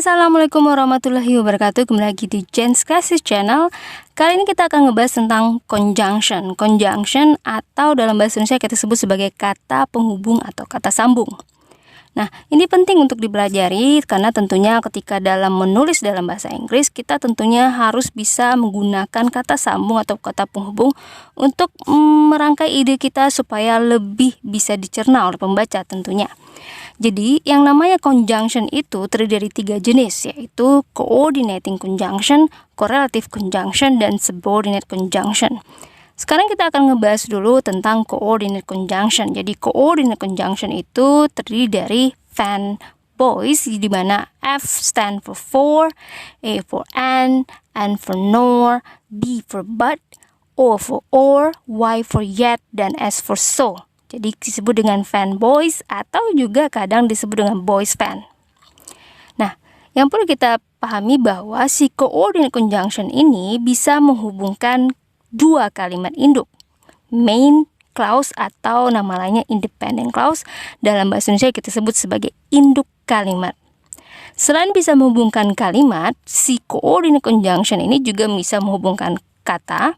Assalamualaikum warahmatullahi wabarakatuh. Kembali lagi di Jen's Classes Channel. Kali ini kita akan ngebahas tentang conjunction. Conjunction atau dalam bahasa Indonesia kita sebut sebagai kata penghubung atau kata sambung. Nah, ini penting untuk dipelajari karena tentunya ketika dalam menulis dalam bahasa Inggris, kita tentunya harus bisa menggunakan kata sambung atau kata penghubung untuk merangkai ide kita supaya lebih bisa dicerna oleh pembaca tentunya. Jadi, yang namanya conjunction itu terdiri dari 3 jenis, yaitu coordinating conjunction, correlative conjunction, dan subordinate conjunction. Sekarang kita akan ngebahas dulu tentang coordinate conjunction. Jadi, coordinate conjunction itu terdiri dari fan voice, di mana F stand for for, A for and for nor, B for but, O for or, Y for yet, dan S for so. Jadi disebut dengan fan voice atau juga kadang disebut dengan voice fan. Nah, yang perlu kita pahami bahwa si coordinate conjunction ini bisa menghubungkan 2 kalimat induk, main clause atau nama lainnya independent clause. Dalam bahasa Indonesia kita sebut sebagai induk kalimat. Selain bisa menghubungkan kalimat, si coordinate conjunction ini juga bisa menghubungkan kata,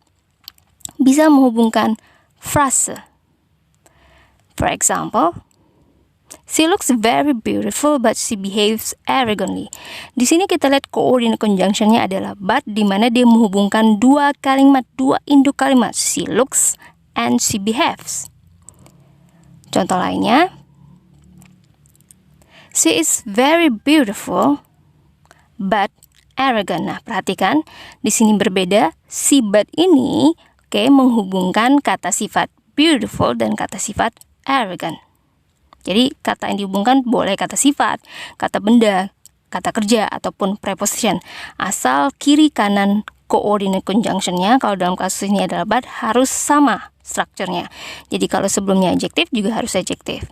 bisa menghubungkan frase. For example, she looks very beautiful but she behaves arrogantly. Di sini kita lihat coordinate conjunctionnya adalah but, di mana dia menghubungkan 2 kalimat, 2 induk kalimat, she looks and she behaves. Contoh lainnya, she is very beautiful but arrogant. Nah, perhatikan di sini berbeda, si but ini menghubungkan kata sifat beautiful dan kata sifat arrogant. Jadi kata yang dihubungkan boleh kata sifat, kata benda, kata kerja, ataupun preposition. Asal kiri kanan coordinate conjunctionnya, kalau dalam kasus ini adalah but, harus sama strukturnya. Jadi kalau sebelumnya adjektif juga harus adjektif.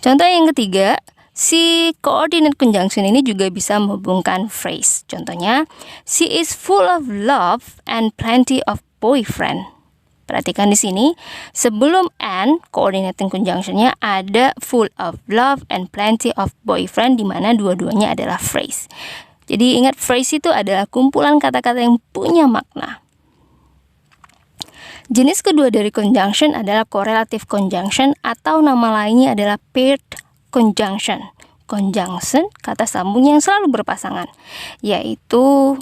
Contoh yang ketiga, si coordinate conjunction ini juga bisa menghubungkan phrase. Contohnya, she is full of love and plenty of boyfriend. Perhatikan di sini, sebelum and, coordinating conjunctionnya ada full of love and plenty of boyfriend, di mana dua-duanya adalah phrase. Jadi ingat, phrase itu adalah kumpulan kata-kata yang punya makna. Jenis kedua dari conjunction adalah correlative conjunction atau nama lainnya adalah paired conjunction. Conjunction, kata sambung yang selalu berpasangan, yaitu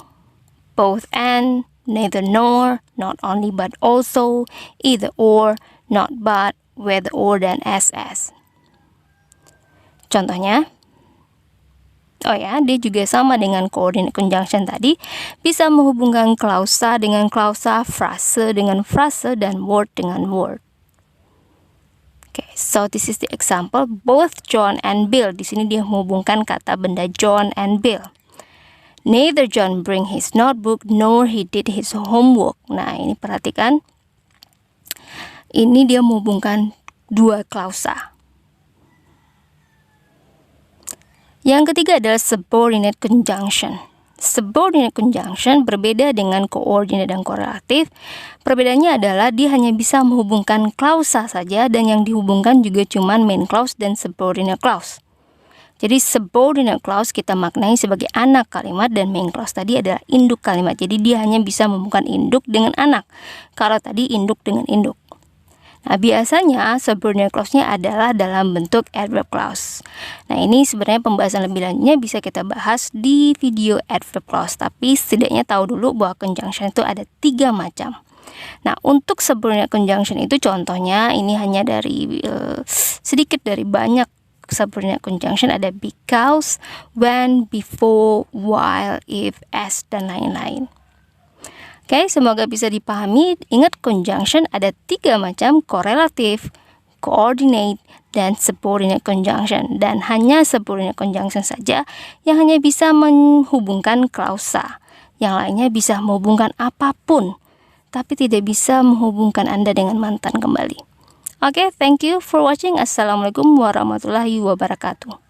both and, neither nor, not only but also, either or, not but, whether or, dan as. Contohnya, dia juga sama dengan coordinate conjunction tadi, bisa menghubungkan klausa dengan klausa, frase dengan frase, dan word dengan word. So this is the example, both John and Bill. Di sini dia menghubungkan kata benda John and Bill. Neither John bring his notebook nor he did his homework. Nah, ini perhatikan. Ini dia menghubungkan 2 klausa. Yang ketiga adalah subordinate conjunction. Subordinate conjunction berbeda dengan coordinate dan korelatif. Perbedaannya adalah dia hanya bisa menghubungkan klausa saja, dan yang dihubungkan juga cuman main clause dan subordinate clause. Jadi subordinate clause kita maknai sebagai anak kalimat, dan main clause tadi adalah induk kalimat. Jadi dia hanya bisa menghubungkan induk dengan anak. Kalau tadi induk dengan induk. Nah, biasanya subordinate clause-nya adalah dalam bentuk adverb clause. Nah, ini sebenarnya pembahasan lebih lanjutnya bisa kita bahas di video adverb clause. Tapi setidaknya tahu dulu bahwa conjunction itu ada 3 macam. Nah, untuk subordinate conjunction itu contohnya ini hanya dari sedikit dari banyak subordinate conjunction, ada because, when, before, while, if, as, dan lain-lain. Semoga bisa dipahami. Ingat, conjunction ada 3 macam, correlative, coordinate, dan subordinate conjunction. Dan hanya subordinate conjunction saja yang hanya bisa menghubungkan klausa. Yang lainnya bisa menghubungkan apapun, tapi tidak bisa menghubungkan Anda dengan mantan kembali. Thank you for watching. Assalamualaikum warahmatullahi wabarakatuh.